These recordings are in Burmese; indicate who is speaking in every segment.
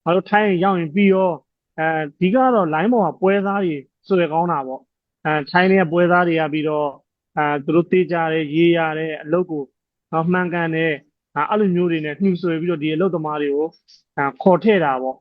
Speaker 1: ငါတို့ထိုင်းရင်ရောက်ရင်ပြီးရောဒီကတော့ line ပေါ်မှာပွဲစားတွေဆွဲကောင်းတာပေါ့ထိုင်းတွေကပွဲစားတွေကပြီးတော့သူတို့တေးကြတယ်ရေးရတယ်အလုပ်ကိုမှန်ကန်တယ်အဲ့လိုမျိုးတွေနဲ့နှူဆွဲပြီးတော့ဒီအလုပ်သမားတွေကိုခေါ်ထည့်တာပေါ့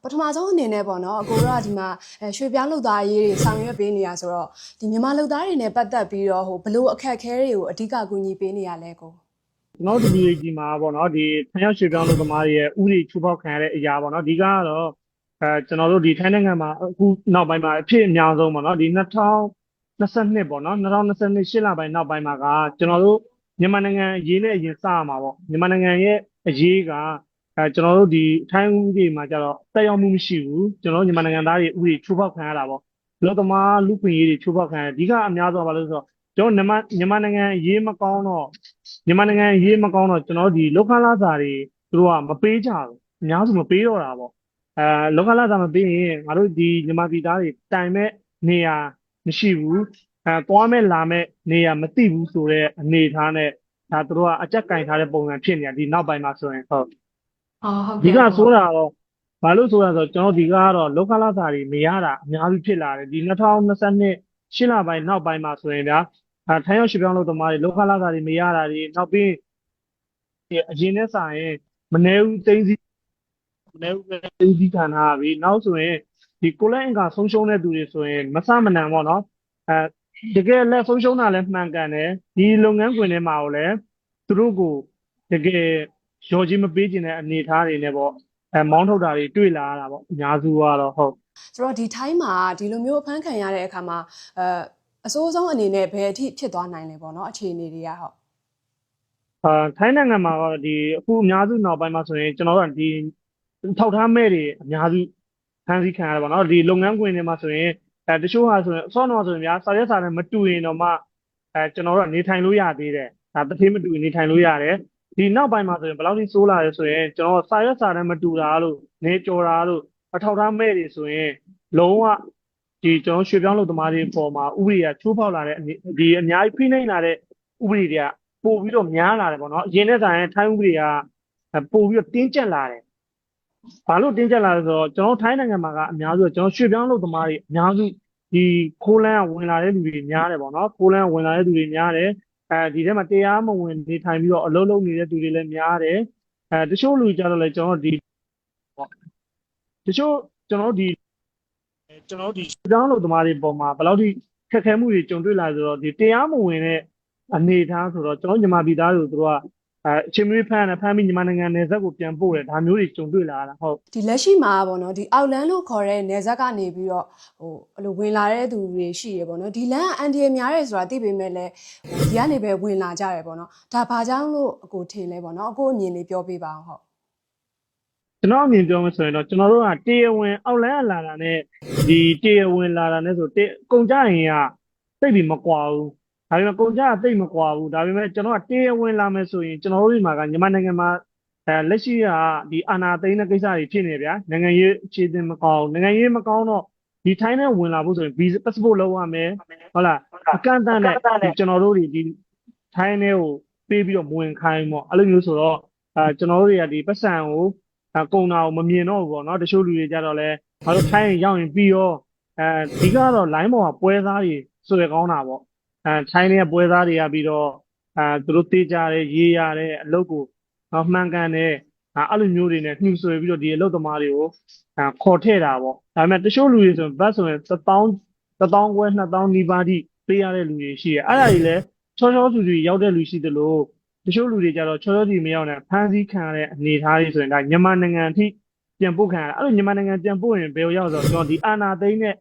Speaker 2: ပထမဆုံးအနေနဲ့ပေါ့နော်အကိုတို့ကဒီမှာရွှေပြောင်းလုပ်သားရေးတွေဆောင်ရွက်ပေးနေရဆိုတော့ဒီမြန်မာလုပ်သားတွေနဲ့ပတ်သက်ပြီးတော့ဘလို့အခက်အခဲတွေကိုအဓိကကူညီပေးနေရလဲကိုက
Speaker 1: ျွန်တော်တို့ WAG မှာပေါ့နော်ဒီထိုင်းရောက်ရွှေပြောင်းလုပ်သမားတွေရဲ့ဥပဒေချိုးဖောက်ခံရတဲ့အရာပေါ့နော်ဒီကတော့ကျွန်တော်တို့ဒီထိုင်းနိုင်ငံမှာအခုနောက်ပိုင်းမှာအဖြစ်အများဆုံးပေါ့နော်ဒီ2022ပေါ့နော်2022 8လပိုင်းနောက်ပိုင်းမှာကကျွန်တော်တို့မြန်မာနိုင်ငံအရေးနဲ့အရင်စရမှာပေါ့မြန်မာနိုင်ငံရဲ့အရေးကကျွန်တော်တို့ဒီထိုင်းဥပဒေမှာကျတော့တက်ရောက်မှုမရှိဘူးကျွန်တော်တို့မြန်မာနိုင်ငံသားတွေဥပဒေချိုးဖောက်ခံရတာပေါ့လူသမားလူခွင့်ရေးတွေချိုးဖောက်ခံရအဓိကအများဆုံးကဘာလို့ဆိုတော့ကျွန်တော်မြန်မာနိုင်ငံအရေးမကောင်းတော့ကျွန်တော်တို့ဒီလောကလာစာတွေသူတို့ကမပေးကြဘူးအများစုမပေးတော့တာပေါ့လောကလာစာမပေးရင်ငါတို့ဒီမြန်မာပြည်သားတွေတိုင်မဲ့နေရာမရှိဘူးသွားမဲ့လာမဲ့နေရာမသိဘူးဆိုတဲ့အနေအထားနဲ့ဒါသူတို့ကအကြက်ကင်ထားတဲ့ပုံစံဖြစ်နေတာဒီနောက်ပိုင်းမှာဆိုရင်ဟုတ်ဟ
Speaker 2: ုတ်ဒ
Speaker 1: ီက
Speaker 2: ကဲ့ဟုတ်ဆ
Speaker 1: ိုတာတော့ဘာလို့ဆိုတာဆိုကျွန်တော်ဒီကတော့လောကလာစာတွေမရတာအများကြီးဖြစ်လာတယ်ဒီ2022 8လပိုင်းနောက်ပိုင်းမှာဆိုရင်ဗျာထိုင်းရောက်ရွှေ့ပြောင်းလုပ်သမားတွေလောကလာစာတွေမရတာတွေနောက်ပြီးအရင်နဲ့စာရင်မနေဦးသိန်းစီမနေဦးသိန်းစီခံထားပြီနောက်ဆိုရင်ဒီကိုလက်အင်္ဂါဆုံးရှုံးတဲ့သူတွေဆိုရင်မဆမနန်ပေါ့နော်တကယ်လက်ဆုံးရှုံးတာလည်းမှန်ကန်တယ်ဒီလုပ်ငန်းခွင်ထဲမှာကိုလည်းသူတို့ကိုတကယ်ရော်ကြီးမပေးကျင်တဲ့အနေအထားတွေနဲ့ပေါ့မောင်းထုတ်တာတွေတွေ့လာရတာပေါ့အများစုကတော့ဟုတ်
Speaker 2: ဆိုတော့ဒီထိုင်းမှာဒီလိုမျိုးအဖမ်းခံရတဲ့အခါမှာအစိုးဆုံးအနေနဲ့ဘယ်အထိဖြစ်သွားနိုင်လဲပေါ့နော်အခြေအနေတွေကဟုတ်
Speaker 1: ထိုင်းနိုင်ငံမှာတော့ဒီအခုအများစုနောက်ပိုင်းမှာဆိုရင်ကျွန်တော်တို့ကဒီထောက်ထားမဲ့တွေအများစုဖမ်းဆီးခံရတယ်ပေါ့နော်ဒီလုပ်ငန်းခွင်တွေမှာဆိုရင်တချို့ဟာဆိုရင်အစောတော့ဆိုရင်ဗျာစာရွက်စာတမ်းမတူရင်တော့မှကျွန်တော်တို့ကနေထိုင်လို့ရသေးတယ်ဒါတစ်သေးမတူရင်နေထိုင်လို့ရတယ်ဒီနောက်ပိုင်းမှာဆိုရင်ဘယ်လောက်ထိဆိုးလာလဲဆိုရင်ကျွန်တော်စာရွက်စာတမ်းမတူတာလို့နေကြော်တာလို့အထောက်ထားမဲ့တွေဆိုရင်လုံးဝဒီကျွန်တော်ရွှေပြောင်းလုပ်သမားတွေပေါ်မှာဥပဒေကချိုးဖောက်လာတဲ့ဒီအများကြီးဖိနှိပ်လာတဲ့ဥပဒေတွေကပို့ပြီးတော့များလာတယ်ပေါ့နော်အရင်နဲ့ဆိုရင်ထိုင်းဥပဒေကပို့ပြီးတော့တင်းကျပ်လာတယ်ဘာလို့တင်းကျပ်လာလဲဆိုတော့ကျွန်တော်ထိုင်းနိုင်ငံမှာကအများစုကျွန်တော်ရွှေ့ပြောင်းလုပ်သမားတွေအများစုဒီခိုးလန်းကဝင်လာတဲ့လူတွေများတယ်ပေါ့နော်ခိုးလန်းဝင်လာတဲ့လူတွေများတယ်ဒီထဲမှာတရားမဝင်နေထိုင်ပြီးတော့အလုပ်လုပ်နေတဲ့သူတွေလည်းများတယ်တချို့လူကြတော့လေကျွန်တော်ဒီပေါ့တချို့ကျွန်တော်ဒီကျွန်တော်ဒီရွှေ့ပြောင်းလုပ်သမားတွေပေါ်မှာဘယ်လောက်ထိခက်ခဲမှုတွေကြုံတွေ့လာဆိုတော့ဒီတရားမဝင်တဲ့အနေအထားဆိုတော့ကျွန်တော်မြန်မာပြည်သားတွေကိုသူတို့ကအချင်းမျိုးဖမ်းပြီးမြန်မာနိုင်ငံနယ်စပ်ကိုပြန်ပို့တယ်ဒါမျိုးတွေကြုံတွေ့လာတာဟုတ်ဒ
Speaker 2: ီလက်ရှိမှာပေါ့နော်ဒီအောက်လန်းလို့ခေါ်တဲ့နေဆက်ကနေပြီးတော့အဲ့လိုဝင်လာတဲ့သူတွေရှိရပေါ့နော်ဒီလမ်းကအန်ဒီရများတယ်ဆိုတာသိပေမဲ့လည်းဒီကနေပဲဝင်လာကြတယ်ပေါ့နော်ဒါဘာကြောင့်လို့အကိုထင်လဲပေါ့နော်အကိုအမြင်လေးပြောပြပါအောင်ဟုတ်က
Speaker 1: ျွန်တော်အမြင်ပြောမယ်ဆိုရင်တော့ကျွန်တော်တို့ကတရားဝင်အောက်လန်းလာတာနဲ့ဒီတရားဝင်လာတာနဲ့ဆိုကုန်ကြရင်ကသိပ်ပြီးမကွာဘူးဒါပေမဲ့ကုန်ကြကသိပ်မကွာဘူးဒါပေမဲ့ကျွန်တော်ကတရားဝင်လာမယ်ဆိုရင်ကျွန်တော်တို့ဒီမှာကမြန်မာနိုင်ငံမှာလက်ရှိကဒီအာဏာသိမ်းတဲ့ကိစ္စတွေဖြစ်နေဗျာနိုင်ငံရေးအခြေအမကောင်းနိုင်ငံရေးမကောင်းတော့ဒီထိုင်းနဲ့ဝင်လာဖို့ဆိုရင် visa passport လုပ်ရမယ်ဟုတ်လားအကန့်အသတ်နဲ့ကျွန်တော်တို့ဒီထိုင်းနဲ့ကိုပေးပြီးတော့ဝင်ခိုင်းပေါ့အဲ့လိုမျိုးဆိုတော့ကျွန်တော်တို့တွေကဒီပတ်စံကိုကုန်တာကိုမမြင်တော့ဘူးပေါ့နော်တချို့လူတွေကြတော့လဲငါတို့ထိုင်းရင်ရောက်ရင်ပြီးရောဒီကတော့ line ပေါ်မှာပွဲစားတွေဆွဲကောင်းတာပေါ့ထိုင်းတွေကပွဲစားတွေကပြီးတော့သူတို့တေးကြတယ်ရေးရတယ်အလုပ်ကိုမှန်ကန်တယ်အဲ့လိုမျိုးတွေနဲ့နှူဆွဲပြီးတော့ဒီအလုပ်သမားတွေကိုခေါ်ထည့်တာပေါ့ဒါပေမဲ့တချို့လူတွေဆိုရင်ဘတ်ဆိုရင်1000ခွဲ2000နီးပါးထိပေးရတဲ့လူတွေရှိတယ်အဲ့ဒါတွေလည်းချောချောဆူဆူရောက်တဲ့လူရှိသလိုတချို့လူတွေကြတော့ချောချောစီမရောက်နဲ့ဖမ်းဆီးခံရတဲ့အနေအထားတွေဆိုရင်ဒါမြန်မာနိုင်ငံအထိပြန်ပို့ခံရတာအဲ့လိုမြန်မာနိုင်ငံပြန်ပို့ရင်ဘယ်လိုရောက်ဆိုတော့ကျွန်တော်ဒီအာနာသိန်းနဲ့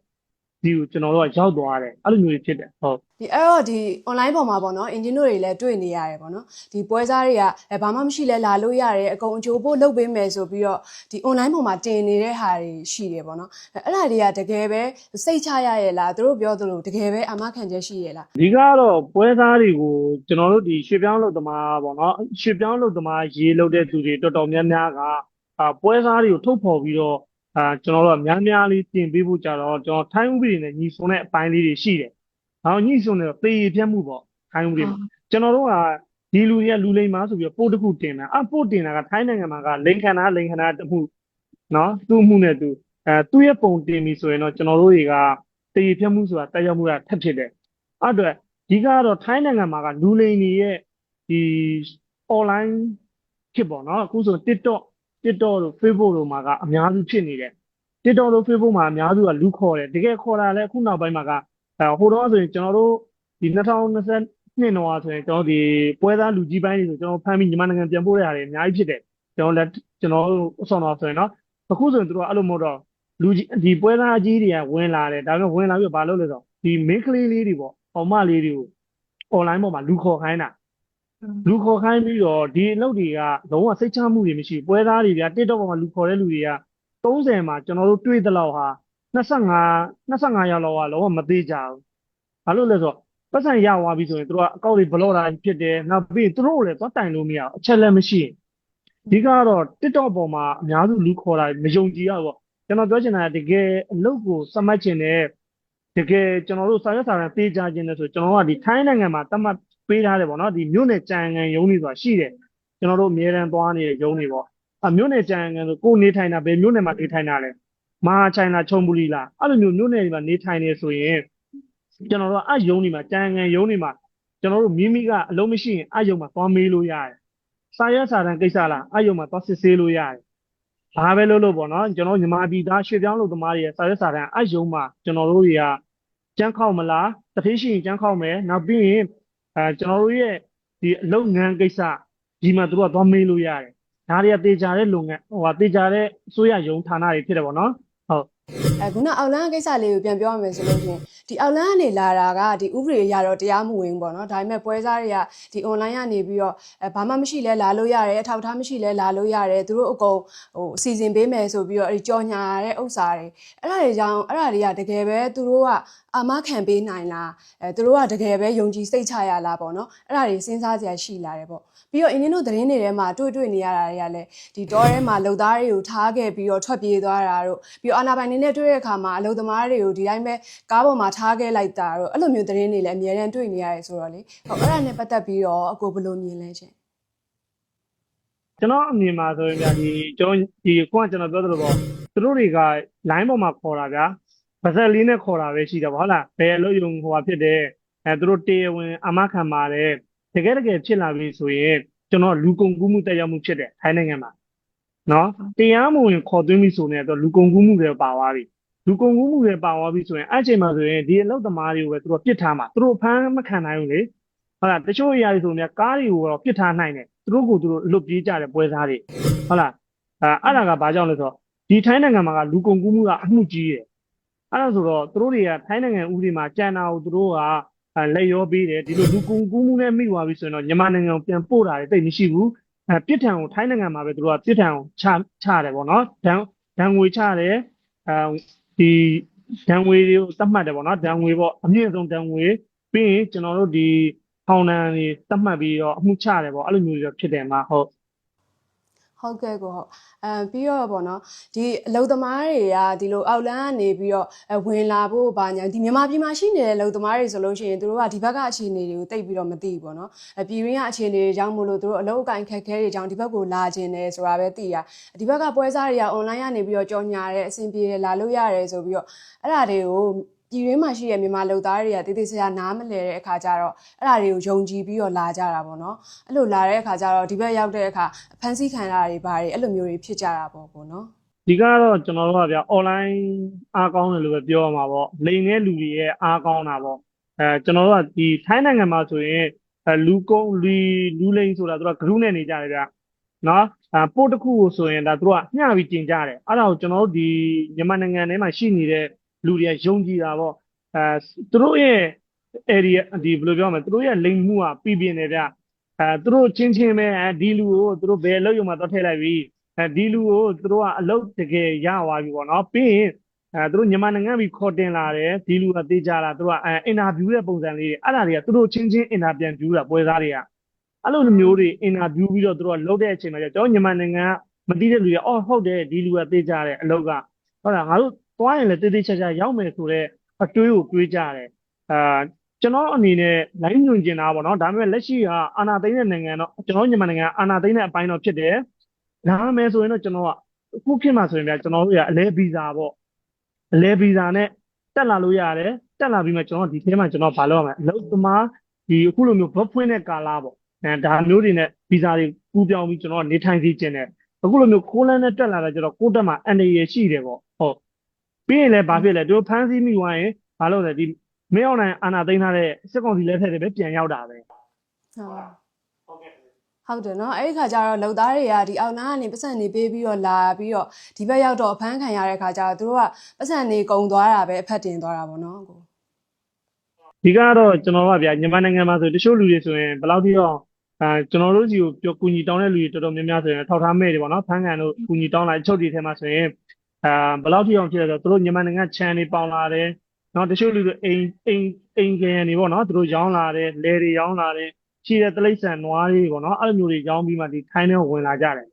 Speaker 1: ဒီကိုကျွန်တော်တို့ကရောက်သွားတယ်အဲ့လိုမျိုးတွေဖြစ်တယ်ဟုတ်
Speaker 2: ဒီအဲ့တော့ဒီ online ပေါ်မှာပေါ့နော် engine တွေလည်းတွေ့နေရတယ်ပေါ့နော်ဒီပွဲစားတွေကဘာမှမရှိလဲလာလို့ရတယ်အကုန်အကျိုးဖို့လုပ်ပေးမယ်ဆိုပြီးတော့ဒီ online ပေါ်မှာတင်နေတဲ့ဟာတွေရှိတယ်ပေါ့နော်အဲ့ဒါတွေကတကယ်ပဲစိတ်ချရရဲ့လားသူတို့ပြောသလိုတကယ်ပဲအာမခံချက်ရှိရဲ့လား
Speaker 1: ဒီကတော့ပွဲစားတွေကိုကျွန်တော်တို့ဒီရွှေပြောင်းလုပ်သမားပေါ့နော်ရွှေပြောင်းလုပ်သမားရေးလုပ်တဲ့သူတွေတော်တော်များများကပွဲစားတွေကိုထုတ်ဖော်ပြီးတော့ကျွန်တော်တို့ကများများလေးတင်ပေးဖို့ကြတော့ကျွန်တော်ထိုင်းဥပဒေနဲ့ညီစွန်းတဲ့အပိုင်းလေးတွေရှိတယ်။ညှိစွန်းတယ်ပေပြတ်မှုပေါ့ထိုင်းဥပဒေမှာကျွန်တော်တို့က ဒီလူတွေကလူလိမ်မာဆိုပြီးတော့ပို့တစ်ခုတင်တာပို့တင်တာကထိုင်းနိုင်ငံမှာကလိန်ခန္ဓာတမှုနော်သူ့မှုနဲ့သူသူ့ရဲ့ပုံတင်ပြီဆိုရင်တော့ကျွန်တော်တို့တွေကတည်ဖြတ်မှုဆိုတာတက်ရောက်မှုကထပ်ဖြစ်တယ်အဲ့အတွက်ဒီကတော့ထိုင်းနိုင်ငံမှာကလူလိမ်တွေရဲ့ဒီ online ဖြစ်ပေါ့နော်အခုဆို TikTok တို့ Facebook တို့မှာကအများစုဖြစ်နေတယ် TikTok တို့ Facebook မှာအများစုကလူခေါ်တယ်တကယ်ခေါ်တာလည်းအခုနောက်ပိုင်းမှာကဟိုတော့ဆိုရင်ကျွန်တော်တို့ဒီ2022တော့ဆိုရင်ကျွန်တော်ဒီပွဲသားလူကြီးပိုင်းတွေဆိုကျွန်တော်ဖမ်းပြီးမြန်မာနိုင်ငံပြန်ပို့ရတာတွေအများကြီးဖြစ်တယ်ကျွန်တော်တို့အဆောင်တော့ဆိုရင်နော်အခုဆိုရင်တို့ကအဲ့လိုမဟုတ်တော့လူကြီးဒီပွဲသားကြီးတွေကဝင်လာတယ်ဒါပေမဲ့ဝင်လာပြီးဘာလုပ်လဲဆိုတော့ဒီ main ကလေးလေးတွေပေါ့အောင်မလေးတွေကို online ပေါ်မှာလူခေါ်ခိုင်းတာလူခေါ်ခိုင်းပြီးတော့ဒီအလုပ်တွေကလုံးဝစိတ်ချမှုတွေမရှိပွဲသားတွေက TikTok ပေါ်မှာလူခေါ်တဲ့လူတွေက30မှာကျွန်တော်တို့တွေ့တဲ့လောက်ဟာ25ရောက်လောက်ကလုံးဝမသေးကြဘူးဘာလို့လဲဆိုတော့ပတ်စံရသွားပြီဆိုရင်တို့ကအကောက်တွေဘလော့တာဖြစ်တယ်နောက်ပြီးသူတို့လည်းသွားတိုင်လို့မရအောင်အချက်လည်းမရှိဒီကတော့ TikTok ပေါ်မှာအများစုလူခေါ်တာမယုံကြည်ရဘူးကျွန်တော်ပြောချင်တာကတကယ်အလုပ်ကိုစမှတ်ချင်တယ်တကယ်ကျွန်တော်တို့စာရွက်စာတမ်းပေးကြခြင်းနဲ့ဆိုကျွန်တော်ကဒီထိုင်းနိုင်ငံမှာတတ်မှတ်ပေးထားတယ်ပေါ့နော်ဒီမြို့နယ်ကြံငံရုံးတွေဆိုတာရှိတယ်ကျွန်တော်တို့အများတန်းသွားနေတဲ့ရုံးတွေပေါ့မြို့နယ်ကြံငံဆိုကိုနေထိုင်တာဘယ်မြို့နယ်မှာနေထိုင်တာလဲမဟာချိုင်လားချုံပူလီလားအဲ့လိုမျိုးမြို့နယ်တွေမှာနေထိုင်နေဆိုရင်ကျွန်တော်တို့ရုံးတွေမှာကြံငံရုံးတွေမှာကျွန်တော်တို့မိကအလုံးမရှိရင်ရုံးမှာသွားမေးလို့ရတယ်စာရွက်စာတမ်းကိစ္စလားရုံးမှာသွားစစ်ဆေးလို့ရတယ်ဘာပဲလို့ပေါ့နော်ကျွန်တော်ညီမပြည်သားရွှေပြောင်းလို့သမားတွေရဲ့စာရွက်စာတမ်းရုံးမှာကျွန်တော်တို့တွေကကျန်းခောက်မလားတဖေးရှိရင်ကျန်းခောက်မယ်နောက်ပြီးရင်ကျွန်တော်တို့ရဲ့ဒီအလုပ်ငန်းကိစ္စဒီမှာတို့ကသွားမေးလို့ရတယ်ဒါတွေကတေချာတဲ့လုပ်ငန်းတေချာတဲ့အစိုးရရုံးဌာနတွေဖြစ်တယ်ပေါ့နော်ဟုတ်
Speaker 2: ခုနအောက်လန်းကိစ္စလေးကိုပြန်ပြောရမယ်ဆိုလို့ရှိရင်ဒီအောက်လန်းကနေလာတာကဒီဥပဒေအရတော့တရားမဝင်ပေါ့နော်ဒါပေမဲ့ပွဲစားတွေကဒီ online ကနေပြီးတော့ဘာမှမရှိလဲလာလို့ရတယ်အထောက်အထားမရှိလဲလာလို့ရတယ်သူတို့အကုန်အစီအစဉ်ပေးမယ်ဆိုပြီးတော့ကြော်ညာတဲ့ဥစ္စာတွေအဲ့ဒါတွေကြောင့်အဲ့ဒါတွေကတကယ်ပဲသူတို့ကအာမခံပေးနိုင်လားသူတို့ကတကယ်ပဲယုံကြည်စိတ်ချရလားပေါ့နော်အဲ့ဒါတွေစဉ်းစားစရာရှိလာတယ်ပေါ့ပြီးတော့အင်းတို့သတင်းတွေထဲမှာတွေ့နေရတာတွေကလည်းဒီတောထဲမှာလုံသားတွေကိုထားခဲ့ပြီးတော့ထွက်ပြေးသွားတာတို့ပြီးတော့အာနာပိုင်နေနဲ့တွေ့တဲ့အခါမှာအလုံသမားတွေကိုဒီတိုင်းပဲကားပေါ်မှာထားခဲ့လိုက်တာတို့အဲ့လိုမျိုးသတင်းတွေလည်းအများအားတွေ့နေရတယ်ဆိုတော့လေဟုတ်အဲ့ဒါနဲ့ပတ်သက်ပြီးတော့အကိုဘယ်လိုမြင်လဲရှင်က
Speaker 1: ျွန်တော်အမြင်မှာဆိုရင်ဗျာဒီကျွန်တော်ပြောသလိုပေါ့သူတို့တွေက line ပေါ်မှာခေါ်တာဗျာပါဇက်လေးနဲ့ခေါ်တာပဲရှိတယ်ဗောဟုတ်လားဘယ်လို့ယုံဟိုဖြစ်တယ်သူတို့တရားဝင်အမခံပါတယ်တကယ်ဖြစ်လာပြီဆိုရင်ကျွန်တော်လူကုန်ကူးမှုတက်ရောက်မှုဖြစ်တယ်ထိုင်းနိုင်ငံမှာနော်တရားမဝင်ခေါ်သွင်းပြီဆိုရင်တော့လူကုန်ကူးမှုတွေပါသွားပြီလူကုန်ကူးမှုတွေပါသွားပြီဆိုရင်အဲ့ချိန်မှာဆိုရင်ဒီအလုပ်သမားတွေကိုပဲသူတို့ပြစ်ထားမှာသူတို့ဖမ်းမခံနိုင်ဘူးလေဟုတ်လားတချို့အရာတွေဆိုရင်ကားတွေကိုတော့ပြစ်ထားနိုင်တယ်သူတို့ကိုသူတို့လွတ်ပြေးကြတယ်ပွဲစားတွေဟုတ်လားအဲ့ဒါကဘာကြောင့်လဲဆိုတော့ဒီထိုင်းနိုင်ငံမှာကလူကုန်ကူးမှုကအမှုကြီးတယ်အဲ့ဒါဆိုတော့သူတို့တွေကထိုင်းနိုင်ငံဥပဒေမှာကြံတာကိုသူတို့ကလက်ရောပေးတယ်ဒီလိုလူကုန်ကူးမှုနဲ့မိသွားပြီဆိုရင်တော့မြန်မာနိုင်ငံကိုပြန်ပို့တာတွေတိတ်မရှိဘူးပြစ်ထန်ကိုထိုင်းနိုင်ငံမှာပဲသူတို့ကပြစ်ထန်ကိုချတယ်ပေါ့နော်ဒဏ်ငွေချတယ်ဒီဒဏ်ငွေတွေကိုသတ်မှတ်တယ်ပေါ့နော်ဒဏ်ငွေပေါ့အမြင့်ဆုံးဒဏ်ငွေပြီးရင်ကျွန်တော်တို့ဒီထောင်ဒဏ်တွေသတ်မှတ်ပြီးတော့အမှုချတယ်ပေါ့အဲ့လိုမျိုးတွေဖြစ်တယ်မှာ
Speaker 2: ဟုတ်ကဲ့ကိုဟုတ်ပြီးတော့ပေါ့နော်ဒီအလုပ်သမားတွေကဒီလိုအောက်လန်းကနေပြီးတော့ဝင်လာဖို့ဘာညာဒီမြန်မာပြည်မှာရှိနေတဲ့အလုပ်သမားတွေဆိုလို့ရှိရင်တို့ကဒီဘက်ကအခြေအနေတွေကိုတိတ်ပြီးတော့မသိဘူးပေါ့နော်ပြည်ရင်းကအခြေအနေတွေကြောင့်မို့လို့တို့အလုပ်အကိုင်ခက်ခဲတွေကြောင့်ဒီဘက်ကိုလာခြင်းတယ်ဆိုတာပဲသိရဒီဘက်ကပွဲစားတွေက online ကနေပြီးတော့ကြော်ညာတဲ့အဆင်ပြေလာလို့ရတယ်ဆိုပြီးတော့အဲ့ဒါတွေကိုပြည်ရင်းမှာရှိတဲ့မြန်မာလုပ်သားတွေကတေးသေးချာနားမလဲတဲ့အခါကျတော့အဲ့ဒါတွေကိုယုံကြည်ပြီးတော့လာကြတာပေါ့နော်အဲ့လိုလာတဲ့အခါကျတော့ဒီဘက်ရောက်တဲ့အခါဖန်ဆီးခံရတာတွေဘာတွေအဲ့လိုမျိုးတွေဖြစ်ကြတာပေါ့နော်
Speaker 1: ဒီကတော့ကျွန်တော်တို့ကဗျာ online အားကောင်းတယ်လို့ပဲပြောရမှာပေါ့လိန်တဲ့လူတွေရဲ့အားကောင်းတာပေါ့ကျွန်တော်တို့ကဒီထိုင်းနိုင်ငံမှာဆိုရင်လူလိန်ဆိုတာသူကဂရုနဲ့နေကြတယ်ဗျာနော်ပို့တစ်ခုကိုဆိုရင်ဒါသူကမျှပြီးတင်ကြတယ်အဲ့ဒါကိုကျွန်တော်တို့ဒီမြန်မာနိုင်ငံထဲမှာရှိနေတဲ့လူတွေကယုံကြည်တာပေါ့သူတို့ရဲ့ area ဒီဘယ်လိုပြောမလဲသူတို့ရဲ့လိမ်မှုကပြည်ပြင်းတယ်ဗျသူတို့ချင်းပဲဒီလူကိုသူတို့ဘယ်အလုပ်ရုံမှာတော့ထည့်လိုက်ပြီဒီလူကိုသူတို့ကအလုပ်တကယ်ရသွားပြီပေါ့နော်ပြီးရင်သူတို့မြန်မာနိုင်ငံပြီးခေါ်တင်လာတယ်ဒီလူကတေးကြလာသူကအင်တာဗျူးတဲ့ပုံစံလေးတွေအဲ့ဒါတွေကသူတို့ချင်းအင်တာပြန်ဗျူးတာပွဲစားတွေကအဲ့လိုမျိုးတွေအင်တာဗျူးပြီးတော့သူတို့ကလုပ်တဲ့အချိန်မှာကျတော့မြန်မာနိုင်ငံကမသိတဲ့လူတွေအော်ဟုတ်တယ်ဒီလူကတေးကြတယ်အလုပ်ကဟုတ်လားငါတို့သွားရင်လည်းတေးချာရောက်မယ်ဆိုတော့အတွေးကိုတွေးကြတယ် ကျွန်တော်အနေနဲ့လိုင်းညွှန်ကျင်တာပေါ့နော်ဒါပေမဲ့လက်ရှိကအာဏာသိမ်းတဲ့နိုင်ငံတော့ကျွန်တော်မြန်မာနိုင်ငံအာဏာသိမ်းတဲ့အပိုင်းတော့ဖြစ်တယ်ဒါပေမဲ့ဆိုရင်တော့ကျွန်တော်ကအခုခေတ်မှာဆိုရင်ဗျာကျွန်တော်တို့ကအလဲဗီဇာပေါ့အလဲဗီဇာနဲ့တက်လာလို့ရတယ်တက်လာပြီးမှကျွန်တော်ဒီထဲမှာကျွန်တော်ဘာလုပ်ရမလဲအလုပ်သမားဒီအခုလိုမျိုးဘတ်ဖွင့်တဲ့ကာလပေါ့ဒါမျိုးတွေနဲ့ဗီဇာတွေကူးပြောင်းပြီးကျွန်တော်နေထိုင်စီခြင်းနဲ့အခုလိုမျိုးခိုးလန်းနဲ့တက်လာတော့ကျွန်တော်ကိုယ့်တက်မှာအန်ဒီရရှိတယ်ပေါ့ဟုတ်ပြီးရင်လည်းဘာဖြစ်လဲတို့ဖမ်းဆီးမိသွားရင်ဘာလို့လဲဒီမင်းအောင်နိုင်အာဏာသိမ်းထားတဲ့စစ်ကောင်စီလက်ထက်တွေပဲပြန်ရောက်တာပဲ
Speaker 2: ဟုတ်တယ်နော်အဲ့ဒီခါကျတော့လုံသားတွေကဒီအောက်နားကနေပတ်စံနေပေးပြီးတော့လာပြီးတော့ဒီဘက်ရောက်တော့အဖမ်းခံရတဲ့ခါကျတော့သူတို့ကပတ်စံနေကုံသွားတာပဲအဖက်တင်သွားတာပေါ့နော်ကိုဒ
Speaker 1: ီကတော့ကျွန်တော်ကဗျာမြန်မာနိုင်ငံမှာဆိုတချို့လူတွေဆိုရင်ဘယ်လောက်ထိတော့ကျွန်တော်တို့စီကိုပြောကူညီတောင်းတဲ့လူတွေတော်တော်များများဆိုရင်ထောက်ထားမဲ့တွေပေါ့နော်ဖမ်းကန်တို့ကူညီတောင်းလာချုပ်တွေထဲမှာဆိုရင်ဘယ်လောက်ထိအောင်ဖြစ်လဲဆိုတော့သူတို့မြန်မာနိုင်ငံခြံတွေပေါင်လာတယ်နော်တချို့လူတွေအိမ်ကန်တွေပေါ့နော်သူတို့ရောင်းလာတယ်လယ်တွေရောင်းလာတယ်ရှိတဲ့တိရစ္ဆာန်နွားတွေပေါ့နော်အဲ့လိုမျိုးတွေရောင်းပြီးမှဒီထိုင်းထဲကိုဝင်လာကြတယ်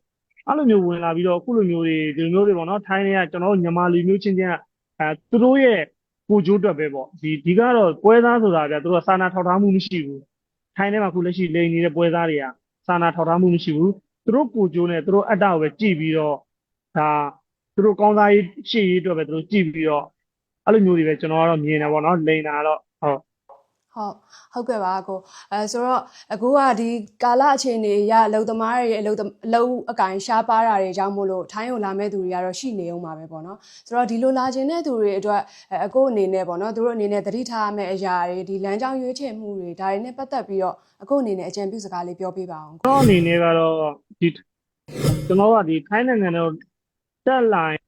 Speaker 1: အဲ့လိုမျိုးဝင်လာပြီးတော့အခုလိုမျိုးတွေဒီလိုမျိုးတွေပေါ့နော်ထိုင်းထဲကကျွန်တော်တို့မြန်မာလူမျိုးချင်းချင်းကသူတို့ရဲ့ကိုကျိုးအတွက်ပဲပေါ့ဒီကတော့ပွဲသားဆိုတာဗျာသူတို့ကစာနာထောက်ထားမှုမရှိဘူးထိုင်းထဲမှာခုလက်ရှိလိန်နေတဲ့ပွဲသားတွေကစာနာထောက်ထားမှုမရှိဘူးသူတို့ကိုကျိုးနဲ့သူတို့အတ္တကိုပဲကြည့်ပြီးတော့ဒါသူတို့ကောင်းစားရေးရှေ့ရေးအတွက်ပဲသူတို့ကြည့်ပြီးတော့အဲ့လိုမျိုးတွေပဲကျွန်တော်ကတော့မြင်တယ်ပေါ့နော်လိန်တာတော့ဟုတ်
Speaker 2: ဟုတ်ကဲ့ပါကိုဆိုတော့အခုကဒီကာလအခြေအနေအရအလုပ်သမားတွေအလုပ်အကင်ရှားပါတာတွေကြောင့်မို့လို့ထိုင်းကိုလာမဲ့သူတွေကတော့ရှိနေအောင်ပါပဲပေါ့နော်ဆိုတော့ဒီလိုလာခြင်းတဲ့သူတွေအတွက်အခုအနေနဲ့ပေါ့နော်သူတို့အနေနဲ့သတိထားရမယ့်အရာတွေဒီလမ်းကြောင်းရွေးချယ်မှုတွေဒါတွေနဲ့ပတ်သက်ပြီးတော့အခုအနေနဲ့အကြံပြုစကားလေးပြောပြပါအောင်က
Speaker 1: ျွန်တော်အနေနဲ့ကတော့ဒီကျွန်တော်ကဒီထိုင်းနိုင်ငံတော့တက်လာရင်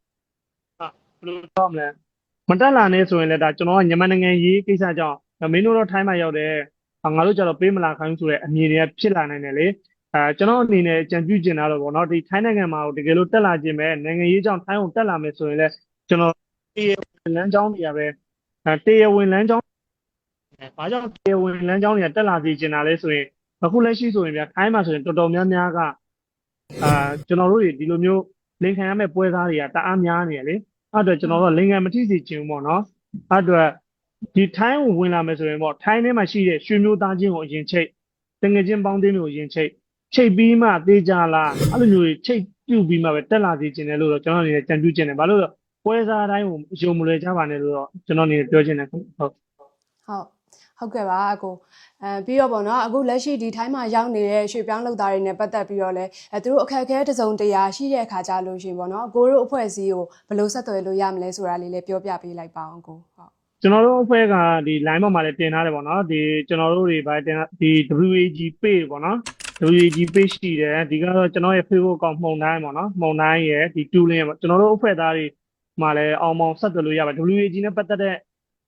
Speaker 1: ဘယ်လိုပြောမလဲမတက်လာနဲ့ဆိုရင်လည်းဒါကျွန်တော်ကမြန်မာနိုင်ငံရေးကိစ္စကြောင့်မင်းတို့တော့ထိုင်းမှာရောက်တယ်ငါတို့ကြတော့ပေးမလာခိုင်းဆိုတဲ့အမြင်တွေကဖြစ်လာနိုင်တယ်လေကျွန်တော်အနေနဲ့ကြံပြုကျင်တာတော့ဗောနော်ဒီထိုင်းနိုင်ငံမှာတကယ်လို့တက်လာခြင်းပဲနိုင်ငံရေးကြောင့်ထိုင်းကိုတက်လာမယ်ဆိုရင်လည်းကျွန်တော်တရားဝင်လမ်းကြောင်းတွေကပဲတရားဝင်လမ်းကြောင်းဘာကြောင့်တရားဝင်လမ်းကြောင်းတွေကတက်လာစေချင်တာလဲဆိုရင်အခုလက်ရှိဆိုရင်ဗျာထိုင်းမှာဆိုရင်တော်တော်များများကကျွန်တော်တို့တွေဒီလိုမျိုးလင်ခံရမယ့်ပွဲစားတွေကတအားများနေရလေအဲ့တော့ကျွန်တော်တို့လင်ခံမထိစေချင်ဘူးပေါ့နော်အဲ့တော့ဒီထိုင်းကိုဝင်လာမယ်ဆိုရင်ပေါ့ထိုင်းထဲမှာရှိတဲ့ရွှေမျိုးသားချင်းကိုအရင်ချိတ်တငယ်ချင်းပေါင်းတင်းတွေကိုအရင်ချိတ်ပြီးမှသေးကြလားအဲ့လိုမျိုးချိတ်ပြုတ်ပြီးမှပဲတက်လာစေချင်တယ်လို့တော့ကျွန်တော်အနေနဲ့ကြံပြုချင်တယ်ဘာလို့လဲပွဲစားတိုင်းကိုယုံမလွယ်ကြပါနဲ့လို့တော့ကျွန်တော်အနေနဲ့ပြောချင်တယ်ဟုတ်
Speaker 2: ဟုတ်ကဲ့ပါအကိုပြီးတော့ပေါ့နော်အခုလက်ရှိဒီထိုင်းမှာရောက်နေတဲ့ရွှေပြောင်းလုပ်သားတွေနဲ့ပတ်သက်ပြီးတော့လဲသူတို့အခက်အခဲတစ်စုံတရာရှိတဲ့အခါကြလို့ရှင်ပေါ့နော်အကိုတို့အဖွဲ့အစည်းကိုဘယ်လိုဆက်သွယ်လို့ရမလဲဆိုတာလေးလည်းပြောပြပေးလိုက်ပါအောင်ကိုဟုတ်
Speaker 1: ကျွန်တော်တို့အဖွဲ့ကဒီ line ပေါ်မှာလည်းတင်ထားတယ်ပေါ့နော်ဒီကျွန်တော်တို့တွေဗာတင်ဒီ WAG page ပေါ့နော် WAG page ရှိတယ်ဒီကတော့ကျွန်တော်ရဲ့ Facebook ကောင်မှုံတိုင်းပေါ့နော်မှုံတိုင်းရဲ့ဒီ tool လေးပေါ့ကျွန်တော်တို့အဖွဲ့သားတွေမှာလည်းအောင်မောင်ဆက်သွယ်လို့ရပါတယ် WAG နဲ့ပတ်သက်တဲ့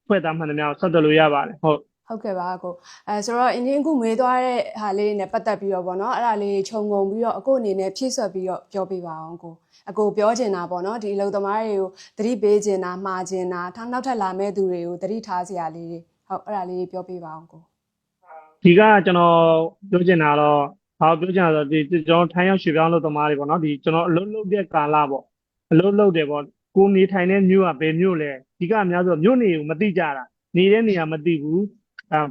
Speaker 1: အဖွဲ့သားမှန်သမျှကိုဆက်သွယ်လို့ရပါတယ်
Speaker 2: ဟုတ်ကဲ့ပါကိုဆိုတော့အင်းအခုမေးသွားတဲ့ဟာလေးနဲ့ပတ်သက်ပြီးတော့ဗောနော်အဲ့ဒါလေးခြုံငုံပြီးတော့အခုအနေနဲ့ဖြည့်ဆွတ်ပြီးတော့ပြောပြပါအောင်ကိုအကိုပြောချင်တာဗောနော်ဒီအလုပ်သမားတွေကိုသတိပေးချင်တာမှားချင်တာနောက်ထပ်လာမဲ့သူတွေကိုသတိထားစရာလေးတွေဟုတ်အဲ့ဒါလေးပြောပြပါအောင်ကို
Speaker 1: ဒီကကျွန်တော်ပြောချင်တာတော့ဘာပြောချင်တာဆိုဒီကျွန်တော်ထိုင်းရောက်ရွှေပြောင်းလုပ်သမားတွေပေါ့နော်ဒီကျွန်တော်အလုပ်လုပ်တဲ့ကာလပေါ့အလုပ်လုပ်တယ်ပေါ့ကိုနေထိုင်တဲ့မြို့ကဘယ်မြို့လဲဒီကအများဆုံးမြို့နေကိုမသိကြတာနေတဲ့နေရာမသိဘူး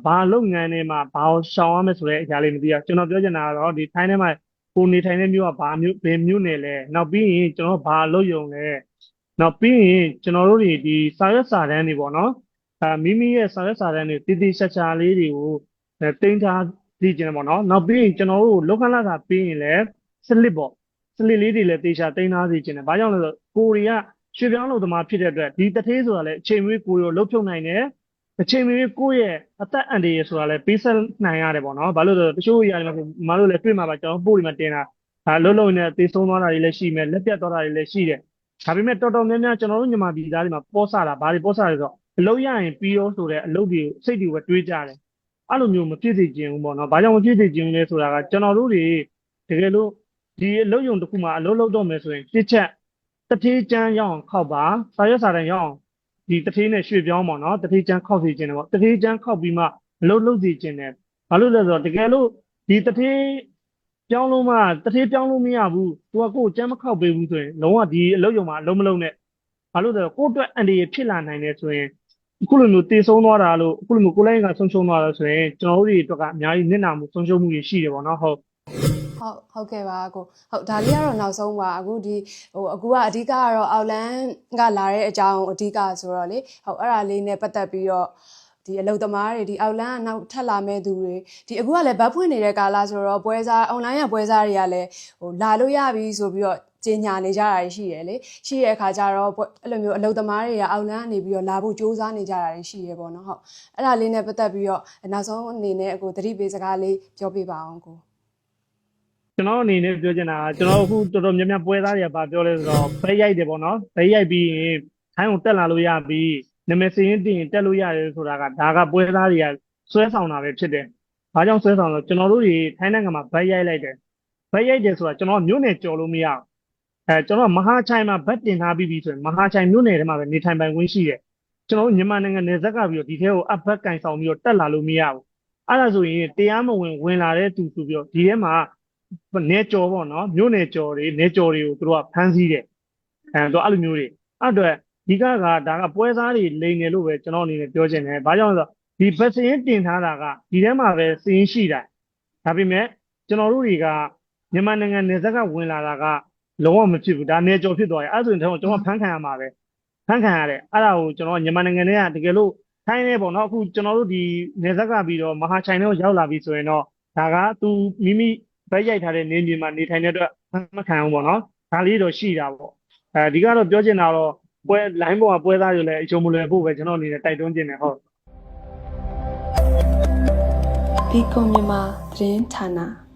Speaker 1: ဘာလုပ်ငန်းတွေမှာဘာရှောင်ရမယ်ဆိုတဲ့အရာလေးမသိရကျွန်တော်ပြောချင်တာကတော့ဒီထိုင်းထဲမှာကိုနေထိုင်တဲ့မြို့ကဘာမြို့ဘယ်မြို့နယ်လဲနောက်ပြီးရင်ကျွန်တော်ဘာလုပ်ရုံလဲနောက်ပြီးရင်ကျွန်တော်တို့တွေဒီစာရွက်စာတမ်းတွေပေါ့နော်မိမိရဲ့စာရွက်စာတမ်းတွေတည်တည်ချာချာလေးတွေကိုတင်ထားသိကျင်တယ်ပေါ့နော်နောက်ပြီးရင်ကျွန်တော်တို့လောက်ခဏလာပြီးရင်လည်းစလစ်ပေါ့စလစ်လေးတွေလည်းတေချာတင်ထားသိကျင်တယ်ဘာကြောင့်လဲဆိုကိုရီးယားရွှေပြောင်းလုပ်သမားဖြစ်တဲ့အတွက်ဒီတထေးဆိုတာလည်းအချိန်မွေးကိုရီကိုလှုပ်ဖြုတ်နိုင်တယ်အချိန်မီကိုယ့်ရဲ့အသက်အန္တရာယ်ဆိုတာလည်းပေးဆက်နိုင်ရတယ်ပေါ့နော်။ဘာလို့လဲဆိုတော့တချို့ຢာတွေမှာမတို့လည်းတွေ့မှာပါကျွန်တော်ပို့တွေမှာတင်တာလုံးလုံးနဲ့သေဆုံးသွားတာတွေလည်းရှိမယ်လက်ပြတ်သွားတာတွေလည်းရှိတယ်။ဒါပေမဲ့တော်တော်များများကျွန်တော်တို့ညီမပြည်သားတွေမှာပေါ်ဆတာဘာတွေပေါ်ဆလဲဆိုတော့အလုပ်ရရင်ပြီးရောဆိုတဲ့အလုပ်တွေစိတ်တွေပဲတွေးကြတယ်။အဲ့လိုမျိုးမဖြစ်စေချင်ဘူးပေါ့နော်။ဘာကြောင့်မဖြစ်စေချင်လဲဆိုတာကကျွန်တော်တို့တွေတကယ်လို့ဒီအလုပ်ရုံတစ်ခုမှာအလုပ်လုပ်တော့မယ်ဆိုရင်တစ်ချက်တထေးချမ်းရအောင်ခောက်ပါစာရွက်စာတမ်းရအောင်ဒီတထေးနဲ့ရွှေပြောင်းပေါ့နော်တထေးချမ်းခောက်စီခြင်းတယ်ပေါ့တထေးချမ်းခောက်ပြီးမှအလုပ်လုပ်စီခြင်းတယ်ဘာလို့လဲဆိုတော့တကယ်လို့ဒီတထေးပြောင်းလို့မှတထေးပြောင်းလို့မရဘူးသူကကိုယ်ချမ်းမခောက်ပေးဘူးဆိုရင်လုံးဝဒီအလုပ်ရုံမှာအလုပ်မလုပ်နဲ့ဘာလို့လဲဆိုတော့ကိုယ့်အတွက်အန္တရာယ်ဖြစ်လာနိုင်တယ်ဆိုရင် အခုလိုမျိုးတည်ဆုံးသွားတာလို့အခုလိုမျိုးကိုယ်လိုင်းကဆုံးရှုံးသွားလို့ဆိုရင်ကျွန်တော်တို့တွေအတွက်ကအများကြီးနစ်နာမှုဆုံးရှုံးမှုတွေရှိတယ်ပေါ့နော်ဟုတ်
Speaker 2: ဟုတ်ကဲ့ပါကိုဟုတ်ဒါလေးကတော့နောက်ဆုံးပါအခုဒီအခုကအဓိကကတော့အောက်လန်းကလာတဲ့အကြောင်းအဓိကဆိုတော့လေဟုတ်အဲ့ဒါလေးနဲ့ပတ်သက်ပြီးတော့ဒီအလုပ်သမားတွေဒီအောက်လန်းကနောက်ထပ်လာမဲ့သူတွေဒီအခုကလည်းဘတ်ဖွင့်နေတဲ့ကာလဆိုတော့ပွဲစားအွန်လိုင်းကပွဲစားတွေကလည်းလာလို့ရပြီဆိုပြီးတော့ကြီးညာနေကြတာရှိရလေရှိရတဲ့အခါကျတော့အဲ့လိုမျိုးအလုပ်သမားတွေကအောက်လန်းကနေပြီးတော့လာဖို့စူးစမ်းနေကြတာရှိရပေါ့နော်ဟုတ်အဲ့ဒါလေးနဲ့ပတ်သက်ပြီးတော့နောက်ဆုံးအနေနဲ့အခုသတိပေးစကားလေးပြောပြပါအောင်ကို
Speaker 1: ကျွန်တော်အနေနဲ့ပြောချင်တာကကျွန်တော်အခုတော်တော်များများပွဲသားတွေကပြောလဲဆိုတော့ဘဲရိုက်တယ်ပေါ့နော်ဘဲရိုက်ပြီးရင်ထိုင်းကိုတက်လာလို့ရပြီးနာမည်စရင်းတင်တက်လို့ရတယ်ဆိုတာကဒါကပွဲသားတွေကဆွဲဆောင်တာပဲဖြစ်တယ်။ဘာကြောင့်ဆွဲဆောင်လဲကျွန်တော်တို့တွေထိုင်းနိုင်ငံမှာဘဲရိုက်လိုက်တယ်။ဘဲရိုက်တယ်ဆိုတာကျွန်တော်မြို့နယ်ကြော်လို့မရဘူး။ကျွန်တော်မဟာချိုင်မှာဘတ်တင်ထားပြီးပြီဆိုရင်မဟာချိုင်မြို့နယ်ထဲမှာပဲနေထိုင်ပိုင်ခွင့်ရှိတယ်။ကျွန်တော်တို့မြန်မာနိုင်ငံနယ်စပ်ကပြီးတော့ဒီထဲကိုအဘတ်ကန်ဆောင်ပြီးတော့တက်လာလို့မရဘူး။အဲ့ဒါဆိုရင်တရားမဝင်လာတဲ့သူဆိုပြီးတော့ဒီထဲမှာနေကြော်ပေါ့နော်မြို့နယ်ကြော်တွေနေကြော်တွေကိုသူတို့ကဖမ်းဆီးတယ်သူအဲ့လိုမျိုးတွေအဲ့အတွက်ဒီကဒါကပွဲစားတွေလိန်တယ်လို့ပဲကျွန်တော်အနေနဲ့ပြောချင်တယ်ဘာကြောင့်လဲဆိုတော့ဒီဘတ်စရင်တင်ထားတာကဒီထဲမှာပဲစရင်ရှိတာဒါပေမဲ့ကျွန်တော်တို့တွေကမြန်မာနိုင်ငံနယ်စပ်ကဝင်လာတာကလုံးဝမဖြစ်ဘူးဒါနေကြော်ဖြစ်သွားတယ်အဲ့ဆိုရင်ကျွန်တော်ဖမ်းခံရမှာပဲဖမ်းခံရတယ်အဲ့ဒါကိုကျွန်တော်မြန်မာနိုင်ငံထဲကတကယ်လို့ထိုင်းနေပေါ့နော်အခုကျွန်တော်တို့ဒီနယ်စပ်ကပြီးတော့မဟာချိုင်ထဲကိုရောက်လာပြီဆိုရင်တော့ဒါကသူမိမိဘက်ရိုက်ထားတဲ့နေမြေမှာနေထိုင်တဲ့အတွက်မခံအောင်ပေါ့နော်ဒါလေးတော့ရှိတာပေါ့ဒီကတော့ပြောချင်တာတော့ပွဲလိုင်းပေါ်ကပွဲသားတွေလည်းအချုံမလွယ်ဖို့ပဲကျွန်တော်အနေနဲ့တိုက်တွန်းချင်တယ်ဟုတ်
Speaker 2: ဒီကွန်မြန်မာသတင်းဌာန